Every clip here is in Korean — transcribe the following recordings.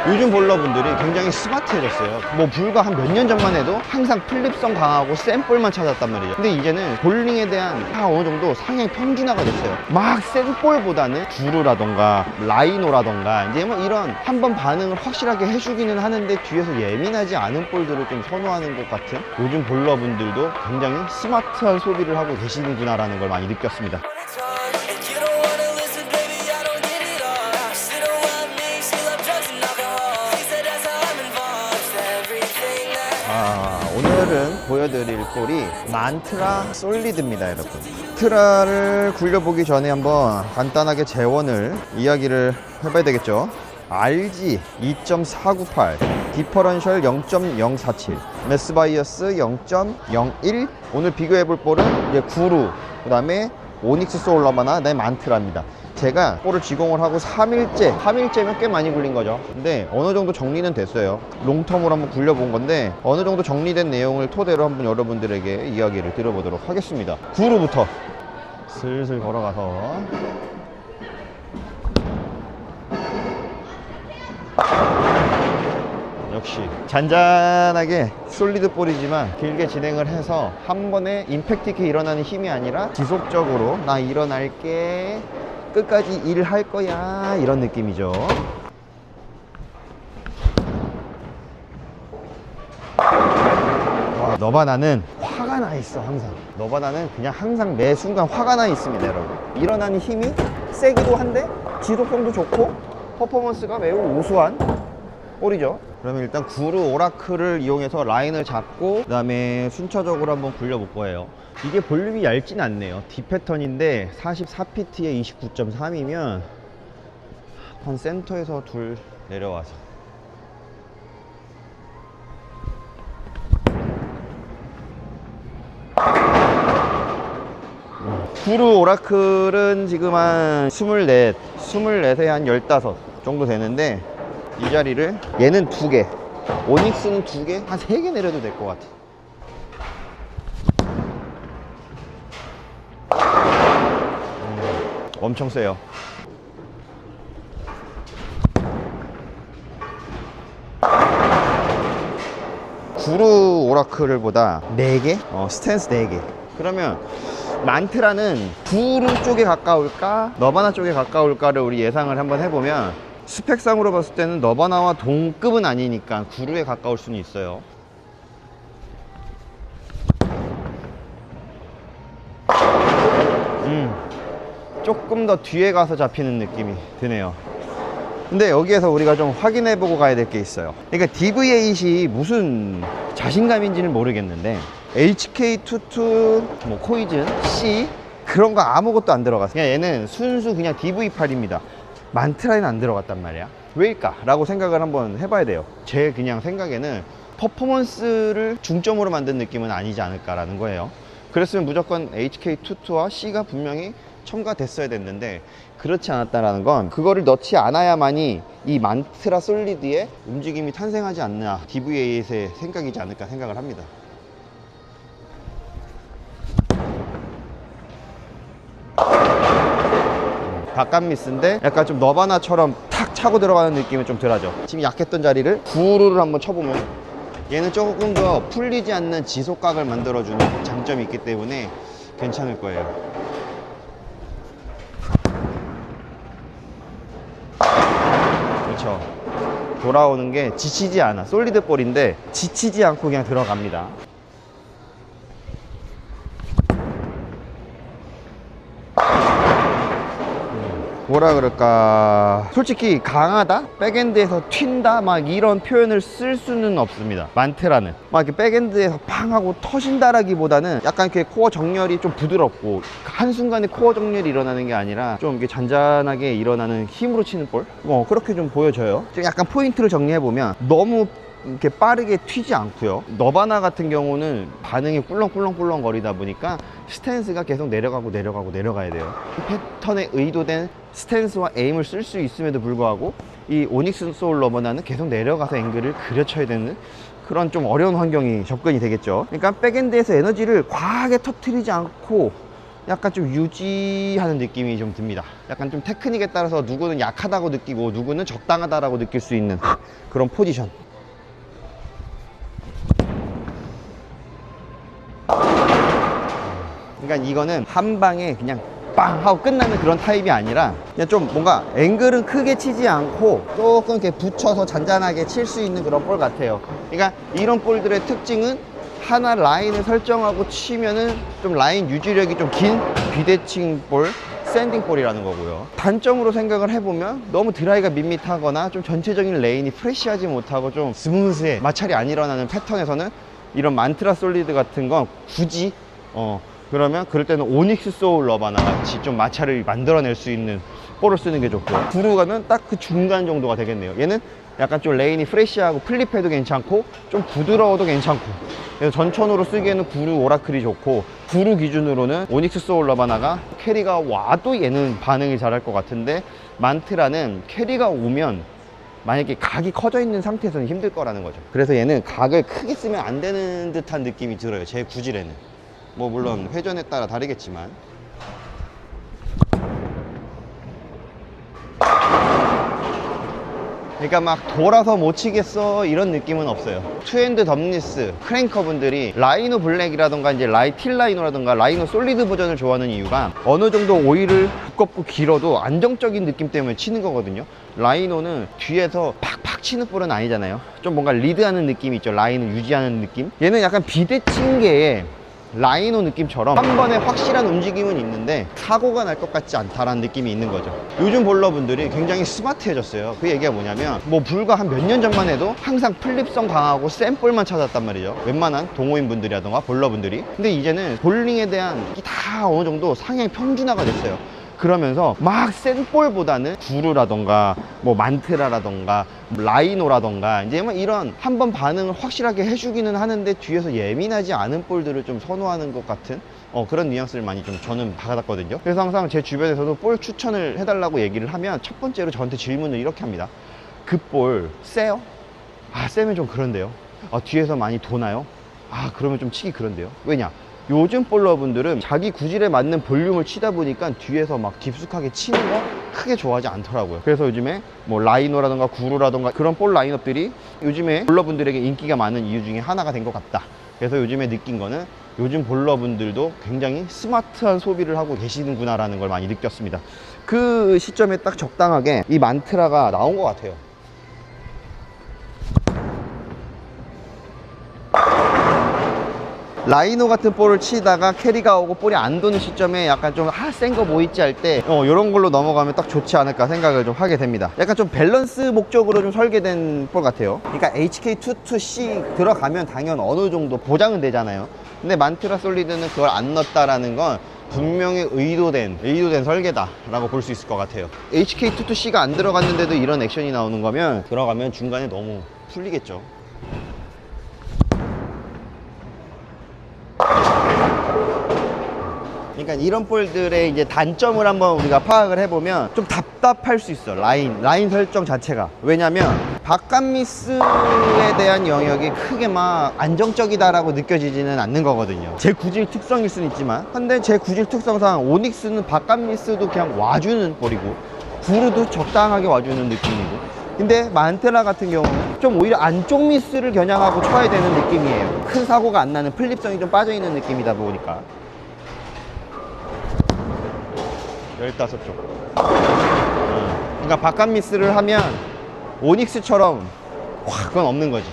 요즘 볼러분들이 굉장히 스마트해졌어요. 뭐 불과 한 몇 년 전만 해도 항상 플립성 강하고 센 볼만 찾았단 말이죠. 근데 이제는 볼링에 대한 어느 정도 상향 평준화가 됐어요. 막 센 볼보다는 구루라던가 라이노라던가 이제 뭐 이런 한번 반응을 확실하게 해주기는 하는데 뒤에서 예민하지 않은 볼들을 좀 선호하는 것 같은, 요즘 볼러분들도 굉장히 스마트한 소비를 하고 계시는구나 라는 걸 많이 느꼈습니다. 오늘은 보여드릴 볼이 만트라 솔리드입니다, 여러분. 만트라를 굴려보기 전에 한번 간단하게 재원을 이야기를 해봐야 되겠죠. RG 2.498, 디퍼런셜 0.047, 메스바이어스 0.01. 오늘 비교해볼 볼은 이제 구루, 그 다음에 오닉스 소울러바나, 그다음에 만트라입니다. 제가 볼을 지공을 하고 3일째면 꽤 많이 굴린 거죠. 근데 어느 정도 정리는 됐어요. 롱텀으로 한번 굴려본 건데 어느 정도 정리된 내용을 토대로 한번 여러분들에게 이야기를 들어보도록 하겠습니다. 구루부터 슬슬 걸어가서 역시 잔잔하게 솔리드 볼이지만 길게 진행을 해서 한 번에 임팩트 있게 일어나는 힘이 아니라 지속적으로 나 일어날게, 끝까지 일할 거야, 이런 느낌이죠. 와, 너바나는 화가 나 있어. 항상 너바나는 그냥 항상 매 순간 화가 나 있습니다, 여러분. 일어나는 힘이 세기도 한데 지속성도 좋고 퍼포먼스가 매우 우수한 볼이죠. 그러면 일단 구루 오라클을 이용해서 라인을 잡고 그 다음에 순차적으로 한번 굴려볼 거예요. 이게 볼륨이 얇진 않네요. D 패턴인데 44pt에 29.3이면 한 센터에서 둘 내려와서 구루 오라클은 지금 한 24에 한 15 정도 되는데 이 자리를 얘는 2개, 오닉스는 2개, 한 3개 내려도 될 것 같아. 엄청 세요. 구루 오라클보다 4개? 스탠스 4개. 그러면 만트라는 구루 쪽에 가까울까, 너바나 쪽에 가까울까를 우리 예상을 한번 해보면 스펙상으로 봤을 때는 너바나와 동급은 아니니까 구루에 가까울 수는 있어요. 조금 더 뒤에 가서 잡히는 느낌이 드네요. 근데 여기에서 우리가 좀 확인해보고 가야 될 게 있어요. 그러니까 DV8이 무슨 자신감인지는 모르겠는데 HK22, 뭐 코이즌, C 그런 거 아무것도 안 들어갔어요. 그냥 얘는 순수 그냥 DV8입니다. 만트라에는 안 들어갔단 말이야. 왜일까? 라고 생각을 한번 해봐야 돼요. 제 그냥 생각에는 퍼포먼스를 중점으로 만든 느낌은 아니지 않을까라는 거예요. 그랬으면 무조건 HK22와 C가 분명히 첨가됐어야 됐는데 그렇지 않았다라는 건 그거를 넣지 않아야만이 이 만트라 솔리드의 움직임이 탄생하지 않나, DV8의 생각이지 않을까 생각을 합니다. 바깥 미스인데 약간 좀 너바나처럼 탁 차고 들어가는 느낌이 좀 덜하죠. 지금 약했던 자리를 구루를 한번 쳐보면 얘는 조금 더 풀리지 않는 지속각을 만들어주는 장점이 있기 때문에 괜찮을 거예요. 그렇죠. 돌아오는 게 지치지 않아. 솔리드 볼인데 지치지 않고 그냥 들어갑니다. 뭐라 그럴까, 솔직히 강하다? 백엔드에서 튄다? 막 이런 표현을 쓸 수는 없습니다. 만트라는 막 이렇게 백엔드에서 팡 하고 터진다라기보다는 약간 이렇게 코어 정렬이 좀 부드럽고 한순간에 코어 정렬이 일어나는 게 아니라 좀 이렇게 잔잔하게 일어나는 힘으로 치는 볼? 그렇게 좀 보여져요. 약간 포인트를 정리해보면 너무 이렇게 빠르게 튀지 않고요. 너바나 같은 경우는 반응이 꿀렁꿀렁 거리다 보니까 스탠스가 계속 내려가야 돼요. 패턴에 의도된 스탠스와 에임을 쓸 수 있음에도 불구하고 이 오닉스 소울 너바나는 계속 내려가서 앵글을 그려쳐야 되는 그런 좀 어려운 환경이 접근이 되겠죠. 그러니까 백엔드에서 에너지를 과하게 터트리지 않고 약간 좀 유지하는 느낌이 좀 듭니다. 약간 좀 테크닉에 따라서 누구는 약하다고 느끼고 누구는 적당하다라고 느낄 수 있는 그런 포지션. 그러니까 이거는 한 방에 그냥 빵 하고 끝나는 그런 타입이 아니라 그냥 좀 뭔가 앵글은 크게 치지 않고 조금 이렇게 붙여서 잔잔하게 칠 수 있는 그런 볼 같아요. 그러니까 이런 볼들의 특징은 하나 라인을 설정하고 치면은 좀 라인 유지력이 좀 긴 비대칭 볼, 샌딩 볼이라는 거고요. 단점으로 생각을 해보면 너무 드라이가 밋밋하거나 좀 전체적인 레인이 프레시하지 못하고 좀 스무스해 마찰이 안 일어나는 패턴에서는 이런 만트라 솔리드 같은 건 굳이 그러면 그럴 때는 오닉스 소울 러바나 같이 좀 마찰을 만들어낼 수 있는 볼을 쓰는 게 좋고, 구루 가면 딱 그 중간 정도가 되겠네요. 얘는 약간 좀 레인이 프레시하고 플립해도 괜찮고 좀 부드러워도 괜찮고, 그래서 전천으로 쓰기에는 구루 오라클이 좋고, 구루 기준으로는 오닉스 소울 러바나가 캐리가 와도 얘는 반응이 잘할 것 같은데, 만트라는 캐리가 오면 만약에 각이 커져 있는 상태에서는 힘들 거라는 거죠. 그래서 얘는 각을 크게 쓰면 안 되는 듯한 느낌이 들어요, 제 구질에는. 뭐 물론 회전에 따라 다르겠지만. 그러니까 막 돌아서 못 치겠어 이런 느낌은 없어요. 투핸드 덤리스 크랭커 분들이 라이노 블랙이라던가 이제 틸라이노라던가 라이노 솔리드 버전을 좋아하는 이유가 어느 정도 오일을 두껍고 길어도 안정적인 느낌 때문에 치는 거거든요. 라이노는 뒤에서 팍팍 치는 볼은 아니잖아요. 좀 뭔가 리드하는 느낌이 있죠. 라인을 유지하는 느낌. 얘는 약간 비대칭계의 라이노 느낌처럼 한 번에 확실한 움직임은 있는데 사고가 날 것 같지 않다라는 느낌이 있는 거죠. 요즘 볼러분들이 굉장히 스마트해졌어요. 그 얘기가 뭐냐면 뭐 불과 한 몇 년 전만 해도 항상 플립성 강하고 센 볼만 찾았단 말이죠, 웬만한 동호인 분들이라던가 볼러분들이. 근데 이제는 볼링에 대한 게 다 어느 정도 상향 평준화가 됐어요. 그러면서 막 센 볼보다는 구루라던가 뭐 만트라라던가 라이노라던가 이제 뭐 이런 한번 반응을 확실하게 해주기는 하는데 뒤에서 예민하지 않은 볼들을 좀 선호하는 것 같은 그런 뉘앙스를 많이 좀 저는 받았거든요. 그래서 항상 제 주변에서도 볼 추천을 해달라고 얘기를 하면 첫 번째로 저한테 질문을 이렇게 합니다. 그 볼 세요? 아, 세면 좀 그런데요. 아, 뒤에서 많이 도나요? 아, 그러면 좀 치기 그런데요. 왜냐? 요즘 볼러분들은 자기 구질에 맞는 볼륨을 치다 보니까 뒤에서 막 깊숙하게 치는 거 크게 좋아하지 않더라고요. 그래서 요즘에 뭐 라이노라던가 구루라던가 그런 볼 라인업들이 요즘에 볼러분들에게 인기가 많은 이유 중에 하나가 된 것 같다. 그래서 요즘에 느낀 거는 요즘 볼러분들도 굉장히 스마트한 소비를 하고 계시는구나 라는 걸 많이 느꼈습니다. 그 시점에 딱 적당하게 이 만트라가 나온 것 같아요. 라이노 같은 볼을 치다가 캐리가 오고 볼이 안 도는 시점에 약간 좀 센 거 뭐 있지 할 때 이런 걸로 넘어가면 딱 좋지 않을까 생각을 좀 하게 됩니다. 약간 좀 밸런스 목적으로 좀 설계된 볼 같아요. 그러니까 HK22C 들어가면 당연 어느 정도 보장은 되잖아요. 근데 만트라 솔리드는 그걸 안 넣었다라는 건 분명히 의도된 설계다 라고 볼 수 있을 것 같아요. HK22C가 안 들어갔는데도 이런 액션이 나오는 거면 들어가면 중간에 너무 풀리겠죠. 그러니까 이런 볼들의 이제 단점을 한번 우리가 파악을 해보면 좀 답답할 수 있어. 라인 설정 자체가. 왜냐면 바깥미스에 대한 영역이 크게 막 안정적이다라고 느껴지지는 않는 거거든요. 제 구질 특성일 수는 있지만, 근데 제 구질 특성상 오닉스는 바깥미스도 그냥 와주는 볼이고 구루도 적당하게 와주는 느낌이고, 근데 만트라 같은 경우는 좀 오히려 안쪽 미스를 겨냥하고 쳐야 되는 느낌이에요. 큰 사고가 안 나는 플립성이 좀 빠져있는 느낌이다 보니까. 15쪽. 그러니까 바깥 미스를 하면 오닉스처럼 그건 없는 거지.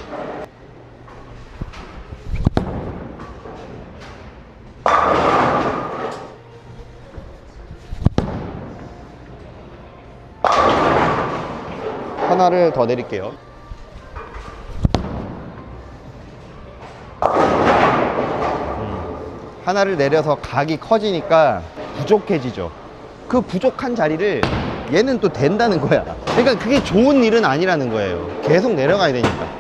하나를 더 내릴게요. 하나를 내려서 각이 커지니까 부족해지죠. 그 부족한 자리를 얘는 또 된다는 거야. 그러니까 그게 좋은 일은 아니라는 거예요. 계속 내려가야 되니까.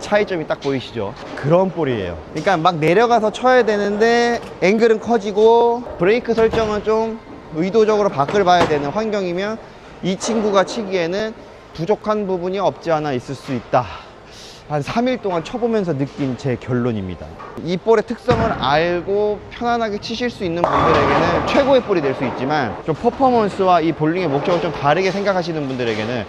차이점이 딱 보이시죠? 그런 볼이에요. 그러니까 막 내려가서 쳐야 되는데 앵글은 커지고 브레이크 설정은 좀 의도적으로 밖을 봐야 되는 환경이면 이 친구가 치기에는 부족한 부분이 없지 않아 있을 수 있다. 한 3일 동안 쳐보면서 느낀 제 결론입니다. 이 볼의 특성을 알고 편안하게 치실 수 있는 분들에게는 최고의 볼이 될 수 있지만, 좀 퍼포먼스와 이 볼링의 목적을 좀 다르게 생각하시는 분들에게는,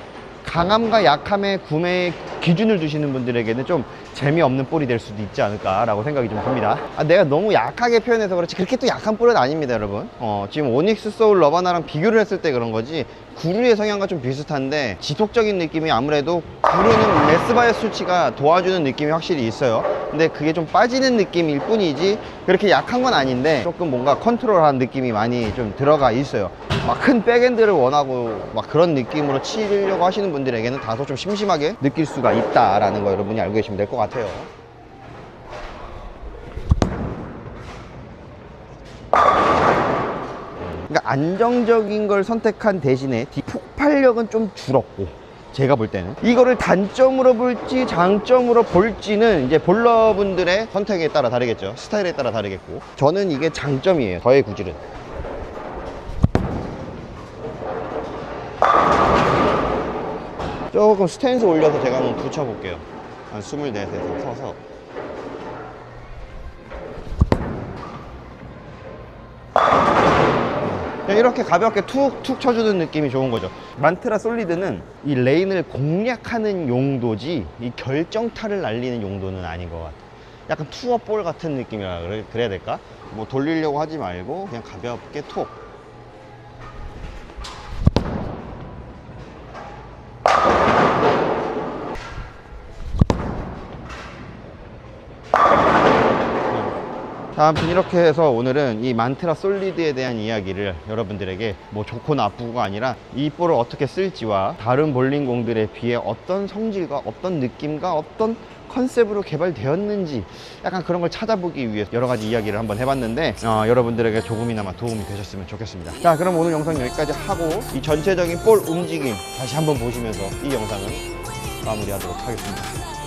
강함과 약함의 구매 기준을 두시는 분들에게는 좀 재미없는 볼이 될 수도 있지 않을까라고 생각이 좀 듭니다. 내가 너무 약하게 표현해서 그렇지 그렇게 또 약한 볼은 아닙니다, 여러분. 지금 오닉스 소울 러바나랑 비교를 했을 때 그런 거지, 구루의 성향과 좀 비슷한데 지속적인 느낌이, 아무래도 구루는 레스바이어 수치가 도와주는 느낌이 확실히 있어요. 근데 그게 좀 빠지는 느낌일 뿐이지 그렇게 약한 건 아닌데, 조금 뭔가 컨트롤한 느낌이 많이 좀 들어가 있어요. 막 큰 백핸드를 원하고 막 그런 느낌으로 치려고 하시는 분들에게는 다소 좀 심심하게 느낄 수가 있다라는 거 여러분이 알고 계시면 될 것 같아요. 그러니까 안정적인 걸 선택한 대신에 폭발력은 좀 줄었고, 제가 볼 때는 이거를 단점으로 볼지 장점으로 볼지는 이제 볼러분들의 선택에 따라 다르겠죠. 스타일에 따라 다르겠고, 저는 이게 장점이에요. 저의 구질은. 조금 스탠스 올려서 제가 한번 붙여볼게요. 한 24에서 서서. 이렇게 가볍게 툭툭 쳐주는 느낌이 좋은 거죠. 만트라 솔리드는 이 레인을 공략하는 용도지 이 결정타를 날리는 용도는 아닌 것 같아요. 약간 투어볼 같은 느낌이라 그래야 될까? 뭐 돌리려고 하지 말고 그냥 가볍게 톡. 아무튼 이렇게 해서 오늘은 이 만트라 솔리드에 대한 이야기를 여러분들에게 뭐 좋고 나쁘고가 아니라 이 볼을 어떻게 쓸지와 다른 볼링공들에 비해 어떤 성질과 어떤 느낌과 어떤 컨셉으로 개발되었는지 약간 그런 걸 찾아보기 위해서 여러 가지 이야기를 한번 해봤는데, 여러분들에게 조금이나마 도움이 되셨으면 좋겠습니다. 자, 그럼 오늘 영상 여기까지 하고 이 전체적인 볼 움직임 다시 한번 보시면서 이 영상은 마무리하도록 하겠습니다.